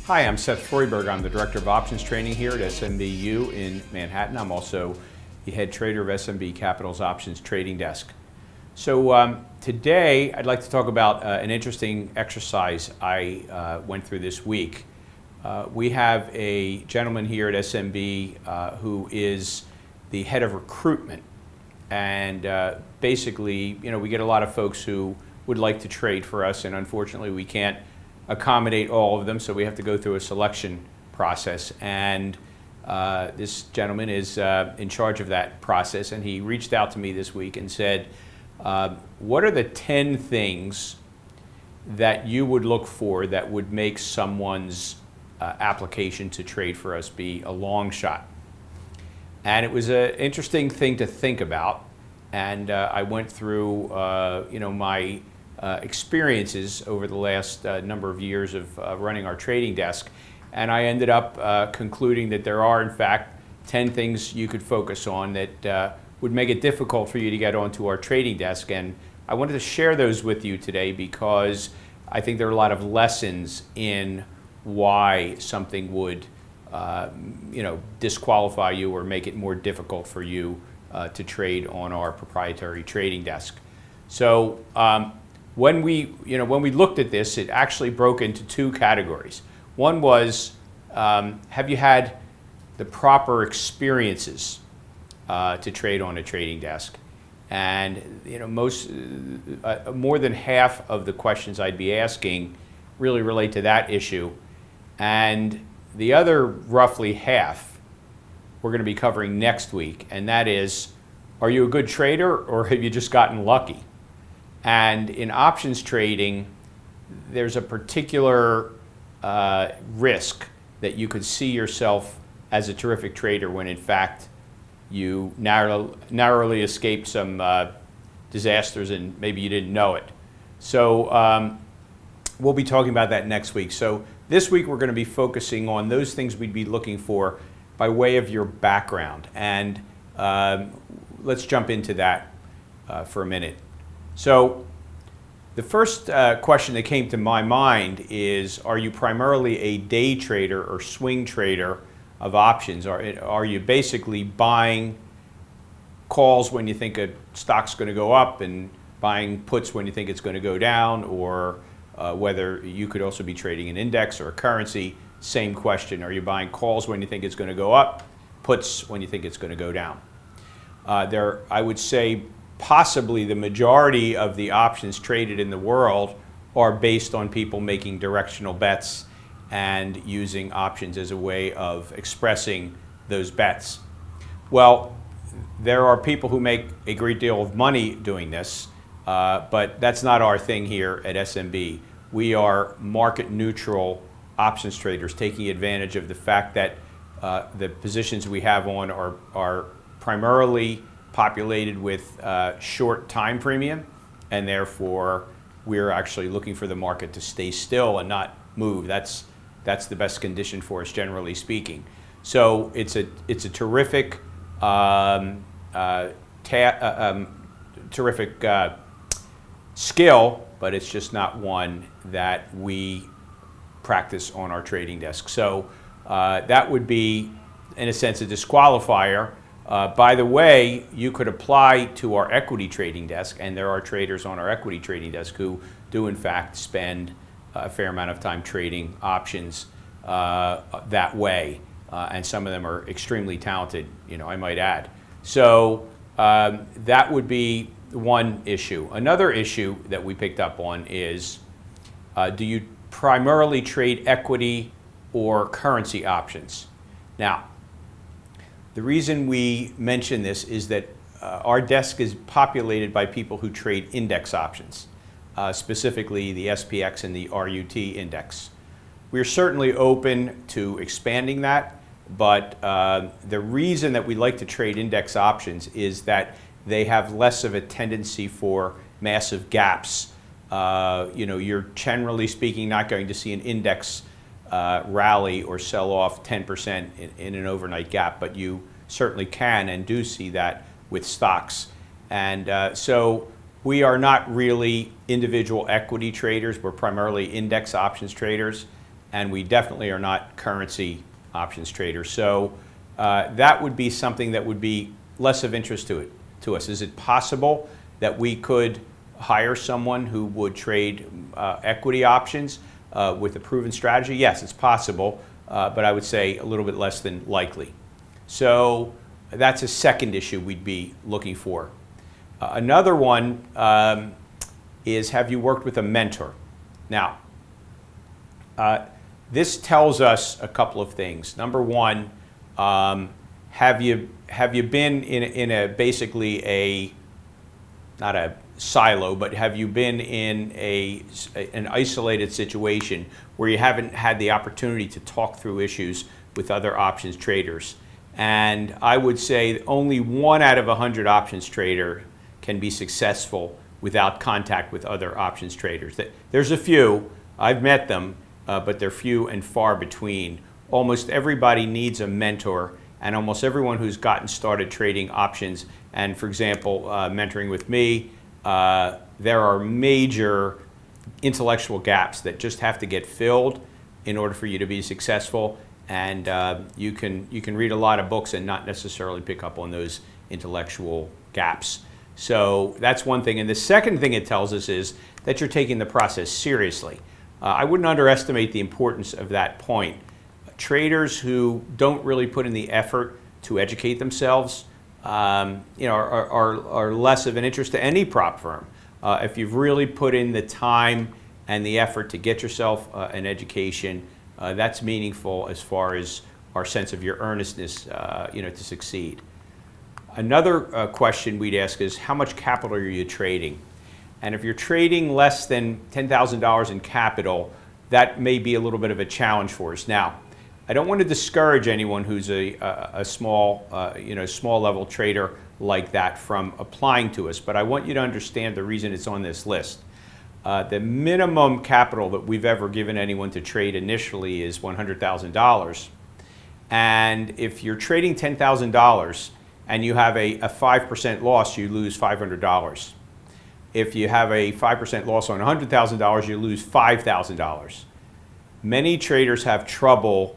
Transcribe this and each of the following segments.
Hi, I'm Seth Freuberg. I'm the Director of Options Training here at SMBU in Manhattan. I'm also the head trader of SMB Capital's Options Trading Desk. So today I'd like to talk about an interesting exercise I went through this week. We have a gentleman here at SMB who is the head of recruitment. And basically, we get a lot of folks who would like to trade for us, and unfortunately we can't accommodate all of them, so we have to go through a selection process. And this gentleman is in charge of that process, and he reached out to me this week and said, what are the 10 things that you would look for that would make someone's application to trade for us be a long shot? And it was an interesting thing to think about, and I went through my experiences over the last number of years of running our trading desk, and I ended up concluding that there are in fact 10 things you could focus on that would make it difficult for you to get onto our trading desk. And I wanted to share those with you today because I think there are a lot of lessons in why something would disqualify you or make it more difficult for you to trade on our proprietary trading desk. So when we looked at this, it actually broke into two categories. One was, have you had the proper experiences to trade on a trading desk? And more than half of the questions I'd be asking really relate to that issue. And the other roughly half we're going to be covering next week, and that is, are you a good trader or have you just gotten lucky? And in options trading, there's a particular risk that you could see yourself as a terrific trader when in fact you narrowly escaped some disasters and maybe you didn't know it. So we'll be talking about that next week. So this week we're going to be focusing on those things we'd be looking for by way of your background. And let's jump into that for a minute. So the first question that came to my mind is, are you primarily a day trader or swing trader of options? Are you basically buying calls when you think a stock's going to go up and buying puts when you think it's going to go down? Or whether you could also be trading an index or a currency, same question. Are you buying calls when you think it's going to go up, puts when you think it's going to go down? I would say possibly the majority of the options traded in the world are based on people making directional bets and using options as a way of expressing those bets. Well, there are people who make a great deal of money doing this, but that's not our thing here at SMB. We are market neutral options traders, taking advantage of the fact that the positions we have on are primarily populated with short time premium, and therefore we're actually looking for the market to stay still and not move. That's the best condition for us, generally speaking. So it's a terrific skill, but it's just not one that we practice on our trading desk. So that would be, in a sense, a disqualifier. By the way, you could apply to our equity trading desk, and there are traders on our equity trading desk who do in fact spend a fair amount of time trading options that way, and some of them are extremely talented, I might add. So that would be one issue. Another issue that we picked up on is, do you primarily trade equity or currency options? Now, the reason we mention this is that our desk is populated by people who trade index options, specifically the SPX and the RUT index. We're certainly open to expanding that, but the reason that we like to trade index options is that they have less of a tendency for massive gaps. You're generally speaking not going to see an index rally or sell off 10% in an overnight gap, but you certainly can and do see that with stocks. And so we are not really individual equity traders. We're primarily index options traders. and we definitely are not currency options traders. So that would be something that would be less of interest to us. Is it possible that we could hire someone who would trade equity options with a proven strategy? Yes, it's possible, but I would say a little bit less than likely. So that's a second issue we'd be looking for. Another one is, have you worked with a mentor? Now, this tells us a couple of things. Number one, have you been in a basically a, not a silo, but have you been in an isolated situation where you haven't had the opportunity to talk through issues with other options traders? And I would say only 1 out of 100 options trader can be successful without contact with other options traders. There's a few, I've met them, but they're few and far between. Almost everybody needs a mentor, and almost everyone who's gotten started trading options, and for example, mentoring with me, there are major intellectual gaps that just have to get filled in order for you to be successful. And you can read a lot of books and not necessarily pick up on those intellectual gaps. So that's one thing. And the second thing it tells us is that you're taking the process seriously. I wouldn't underestimate the importance of that point. Traders who don't really put in the effort to educate themselves, are less of an interest to any prop firm. If you've really put in the time and the effort to get yourself an education, that's meaningful as far as our sense of your earnestness, to succeed. Another question we'd ask is, how much capital are you trading? And if you're trading less than $10,000 in capital, that may be a little bit of a challenge for us. Now, I don't want to discourage anyone who's a small level trader like that from applying to us, but I want you to understand the reason it's on this list. The minimum capital that we've ever given anyone to trade initially is $100,000. And if you're trading $10,000 and you have a 5% loss, you lose $500. If you have a 5% loss on $100,000, you lose $5,000. Many traders have trouble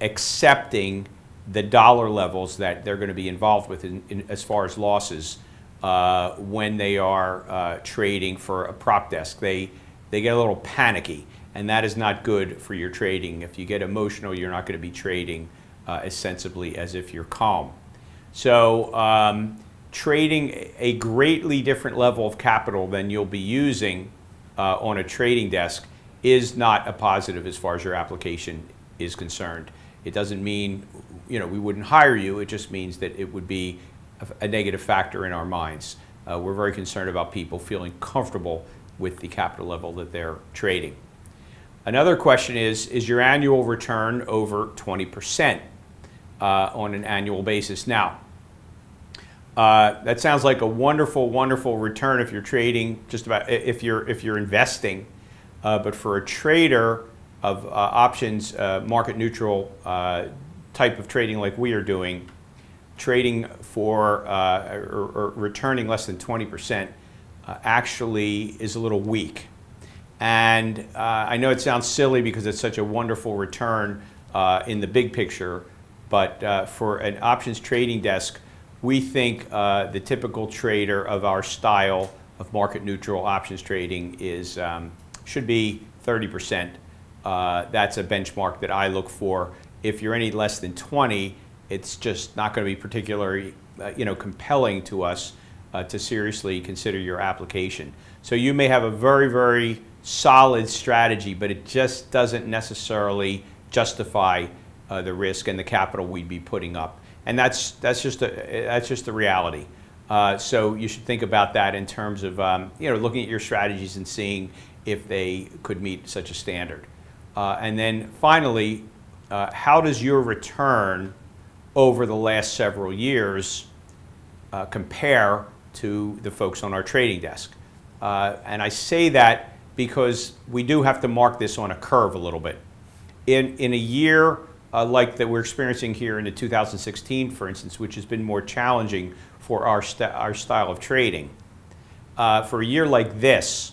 accepting the dollar levels that they're going to be involved with as far as losses when they are trading for a prop desk. They get a little panicky, and that is not good for your trading. If you get emotional, you're not going to be trading as sensibly as if you're calm. So trading a greatly different level of capital than you'll be using on a trading desk is not a positive as far as your application is concerned. It doesn't mean we wouldn't hire you. It just means that it would be a negative factor in our minds. We're very concerned about people feeling comfortable with the capital level that they're trading. Another question is your annual return over 20% on an annual basis? Now, that sounds like a wonderful, wonderful return if you're trading, just about if you're investing. But for a trader of options, market neutral type of trading like we are doing, trading for or returning less than 20% actually is a little weak. And I know it sounds silly because it's such a wonderful return in the big picture, but for an options trading desk, we think the typical trader of our style of market neutral options trading should be 30%. That's a benchmark that I look for. If you're any less than 20, it's just not going to be particularly compelling to us to seriously consider your application. So you may have a very, very solid strategy, but it just doesn't necessarily justify the risk and the capital we'd be putting up. And that's just the reality. So you should think about that in terms of looking at your strategies and seeing if they could meet such a standard. And then finally, how does your return over the last several years compare to the folks on our trading desk? And I say that because we do have to mark this on a curve a little bit. In a year like that we're experiencing here in the 2016, for instance, which has been more challenging for our style of trading, for a year like this,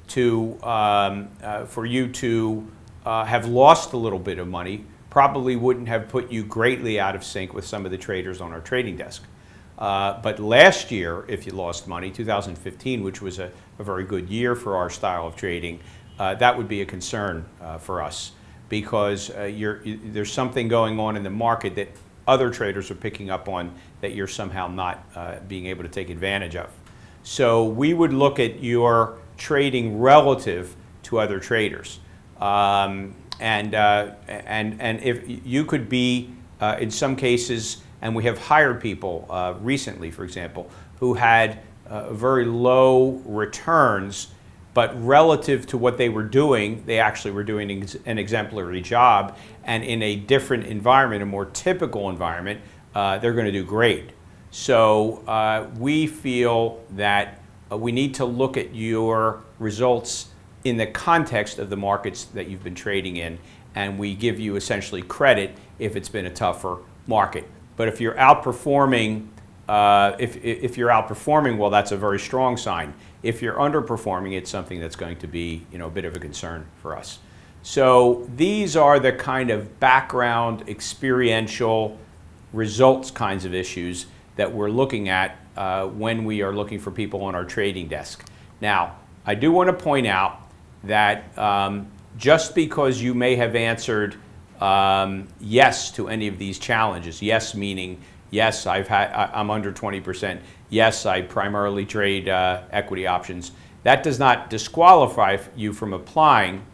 for you to have lost a little bit of money probably wouldn't have put you greatly out of sync with some of the traders on our trading desk. But last year, if you lost money, 2015, which was a very good year for our style of trading, that would be a concern for us, because there's something going on in the market that other traders are picking up on that you're somehow not being able to take advantage of. So we would look at your trading relative to other traders. And if you could be, in some cases, and we have hired people recently, for example, who had very low returns, but relative to what they were doing, they actually were doing an exemplary job, and in a different environment, a more typical environment, they're going to do great. So we feel that we need to look at your results in the context of the markets that you've been trading in, and we give you essentially credit if it's been a tougher market. But if you're outperforming, if you're outperforming, well, that's a very strong sign. If you're underperforming, it's something that's going to be, a bit of a concern for us. So these are the kind of background, experiential, results kinds of issues that we're looking at when we are looking for people on our trading desk. Now, I do want to point out that just because you may have answered yes to any of these challenges, yes meaning yes, I'm under 20%, yes, I primarily trade equity options, that does not disqualify you from applying,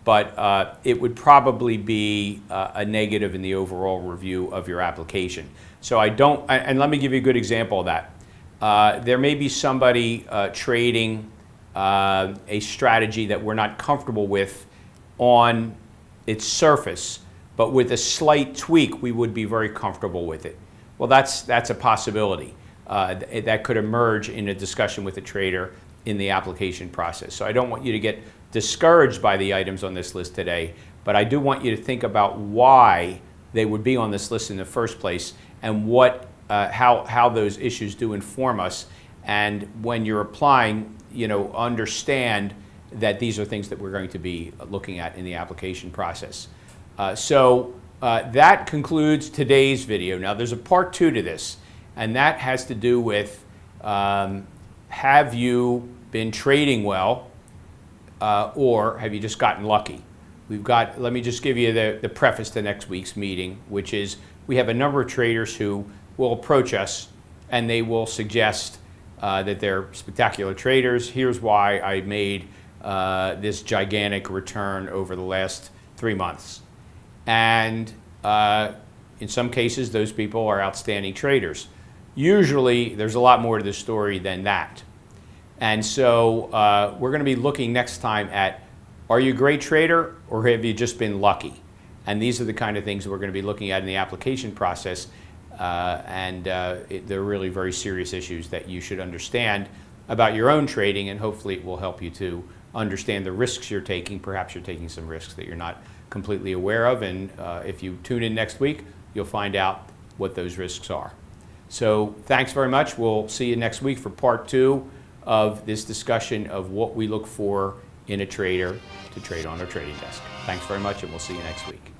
but it would probably be a negative in the overall review of your application. So and let me give you a good example of that. There may be somebody trading a strategy that we're not comfortable with on its surface, but with a slight tweak, we would be very comfortable with it. Well, that's a possibility that could emerge in a discussion with a trader in the application process. So I don't want you to get discouraged by the items on this list today, but I do want you to think about why they would be on this list in the first place, and how those issues do inform us. And when you're applying, understand that these are things that we're going to be looking at in the application process. That concludes today's video. Now, there's a part 2 to this, and that has to do with have you been trading well, or have you just gotten lucky? Let me just give you the preface to next week's meeting, which is we have a number of traders who will approach us and they will suggest that they're spectacular traders. Here's why I made this gigantic return over the last 3 months. And in some cases, those people are outstanding traders. Usually, there's a lot more to the story than that. And so we're going to be looking next time at, are you a great trader or have you just been lucky? And these are the kind of things that we're going to be looking at in the application process. They're really very serious issues that you should understand about your own trading, and hopefully it will help you to understand the risks you're taking. Perhaps you're taking some risks that you're not completely aware of, and if you tune in next week, you'll find out what those risks are. So thanks very much. We'll see you next week for part 2 of this discussion of what we look for in a trader to trade on our trading desk. Thanks very much, and we'll see you next week.